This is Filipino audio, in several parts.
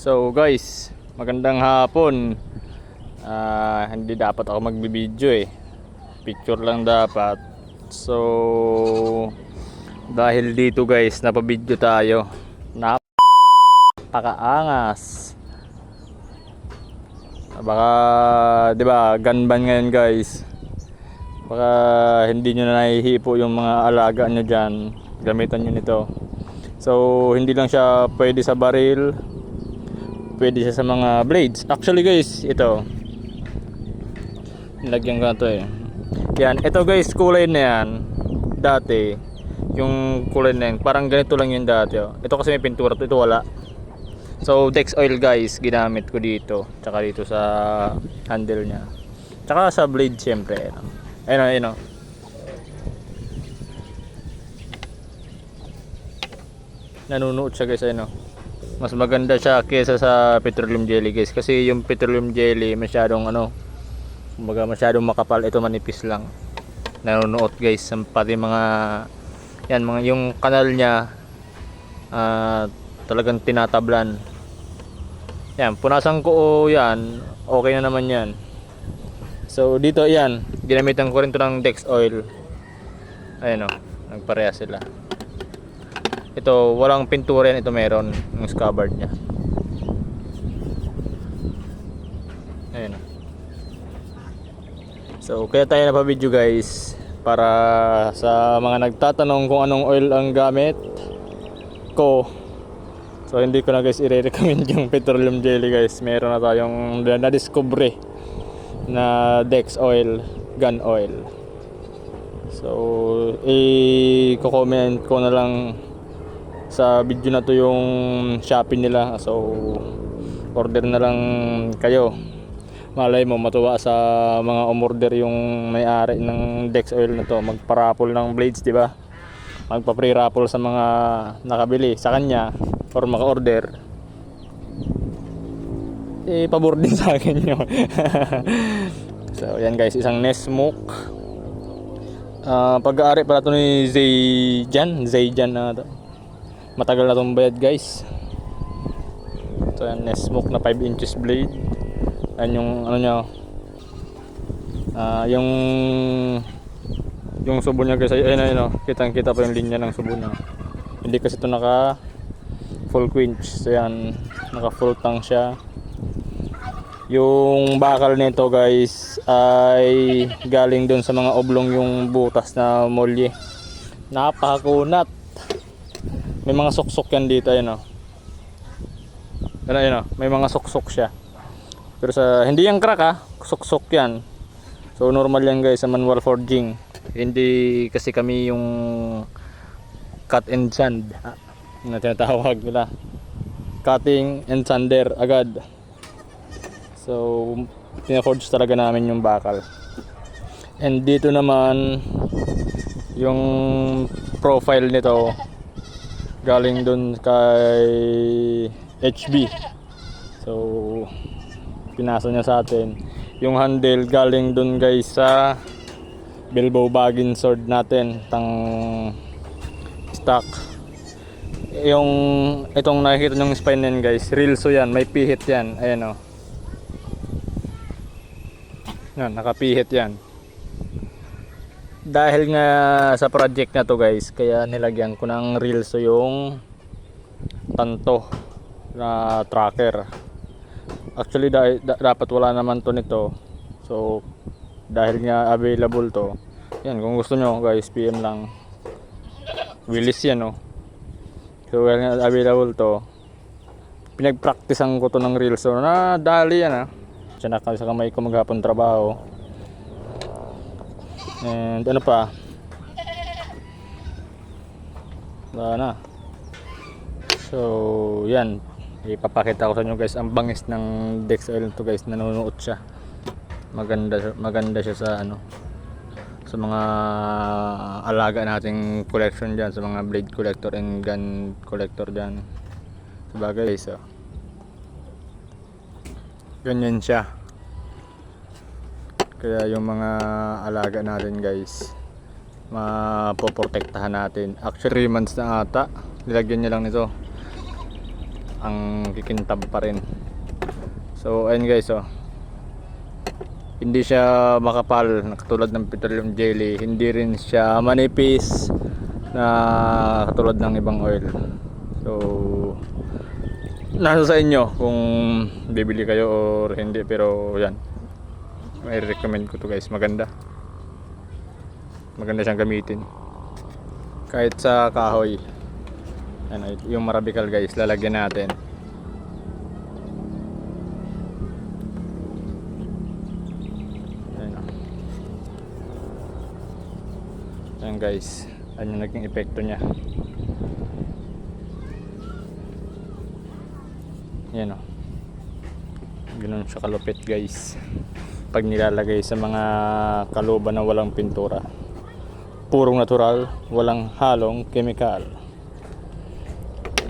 So guys, magandang hapon. Hindi dapat ako magbibideo eh. Picture lang dapat. So dahil dito guys, napabideo tayo. Napakaangas. Baka 'di ba, gunban ngayon guys. Baka hindi nyo na nahihipo yung mga alaga nyo diyan. Gamitan nyo nito. So hindi lang siya pwede sa baril, pwede siya sa mga blades. Actually guys, ito nilagyan ko na to eh. Yan, ito guys, kulay na yan dati, yung kulay na yan, parang ganito lang yun dati oh. Ito kasi may pintura to, ito wala. So Dex oil guys, ginamit ko dito, tsaka dito sa handle nya, tsaka sa blade syempre. Ayun o, ayun o. Nanunuot siya guys, ayun o. Mas maganda siya kaysa sa petroleum jelly guys, kasi yung petroleum jelly masyadong kumbaga masyadong makapal, ito manipis lang. Nanunuot guys, pati mga yan, mga yung kanal nya talagang tinatablan. Yan, punasan ko yan, okay na naman yan. So dito yan, ginamitan ko rin to ng Dex oil. Ayun o, nagpareha sila. Ito, walang pintura yan. Ito meron, yung scabbard nya. Ayun. So, kaya tayo napabideo guys, para sa mga nagtatanong kung anong oil ang gamit ko. So, hindi ko na guys i-recommend yung petroleum jelly guys. Meron na tayong na-discover na Dex oil, gun oil. So, i-comment ko na lang sa video na to yung Shopee nila. So order na lang kayo, malay mo matuwa sa mga umorder yung may-ari ng Dex oil na to. Magpa-raffle ng blades, di ba? Magpa-free raffle sa mga nakabili sa kanya or maka-order. Pabor din sa akin yun. So yan guys, isang Nesmook. Pag-aari pala to ni Zayjan na to. Matagal na itong bayad guys. So yan, Nesmook na 5 inches blade. Ayan yung ano nya, yung subo nya guys. Ayun, kitang kita pa yung linya ng subo nya. Hindi kasi ito naka full quench. So yan, naka full tank siya. Yung bakal nito guys ay galing doon sa mga oblong yung butas na molye. Napakakunat. May mga suksok yan dito, ayun o. Ayun o, may mga suksok siya. Pero sa, hindi yung crack suksok yan. So normal yan guys sa manual forging. Hindi kasi kami yung cut and sand na tinatawag nila. Cutting and sander agad. So pina-forge talaga namin yung bakal. And dito naman yung profile nito galing dun kay HB. So pinasa niya sa atin. Yung handle galing dun guys sa Bilbo Baggin sword natin, tang stock. Yung itong nakikita nyong spine yan guys, Rilso yan, may pihit yan. Ayan o. Yan, nakapihit yan. Dahil nga sa project na to guys, kaya nilagyan ko ng Rilso yung tanto na tracker. Actually dapat wala naman to nito. So dahil nga available to, yan, kung gusto nyo guys, PM lang. Willis yan oh. So dahil nga available to, pinagpraktisan ko to ng Rilso na dali yan Siya sa kamay ko maghapon trabaho. And ano pa, wala na. So yan, ipapakita ko sa inyo guys ang bangis ng Dex oil to guys. Nanunuot siya, maganda siya sa sa mga alaga nating collection dyan, sa mga blade collector and gun collector dyan. Sabagay guys ganyan siya. Kaya yung mga alaga natin guys, mapoprotektahan natin. Actually 3 months na ata, nilagyan niya lang nito. ang kikintab pa rin. So ayun guys, oh. Hindi siya makapal na katulad ng petroleum jelly, hindi rin siya manipis na katulad ng ibang oil. So nasa sa inyo kung bibili kayo or hindi, pero yan, may recommend ko to guys. Maganda siyang gamitin kahit sa kahoy. Ano, yung Marabical guys, lalagyan natin. Ayan guys, ano yung naging epekto nya. Yan o, ganoon siya kalupit guys pag nilalagay sa mga kaluban na walang pintura. Purong natural, walang halong chemical.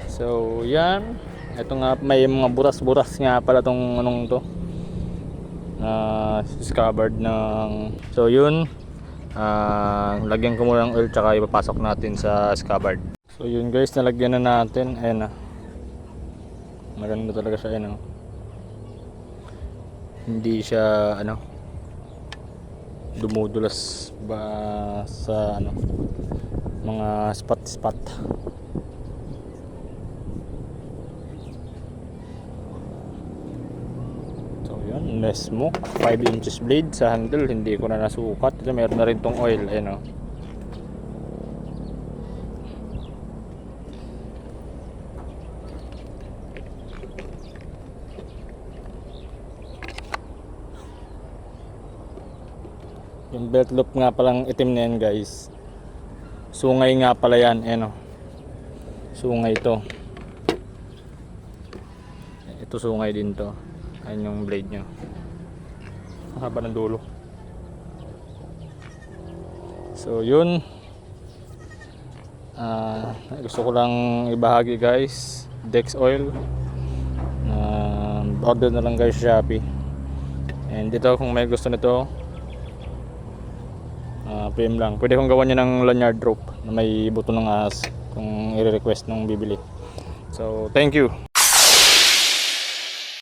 So yan, ito nga, may mga buras-buras nga pala tong anong to, scabbard ng, so yun. Lagyan ko muna ng oil tsaka ipapasok natin sa scabbard. So yun guys, nalagyan na natin. Ayan na, maganda talaga siya. Ayan, hindi siya ano, dumudulas ba sa ano, mga spot. Nesmo 5 inches blade sa handle, hindi ko na nasukat. Ito meron na rin tong oil. Ayan o, yung belt loop nga palang itim na yan guys, sungay nga pala yan. Ayan o, sungay ito sungay din to. Ayan yung blade nya, haba ng dulo. So yun, gusto ko lang ibahagi guys, Dex oil. Order na lang guys sa Shopee. And dito kung may gusto nito, PM lang. Pwede kong gawan nyo ng lanyard rope na may buto ng ahas kung i-request nung bibili. So thank you.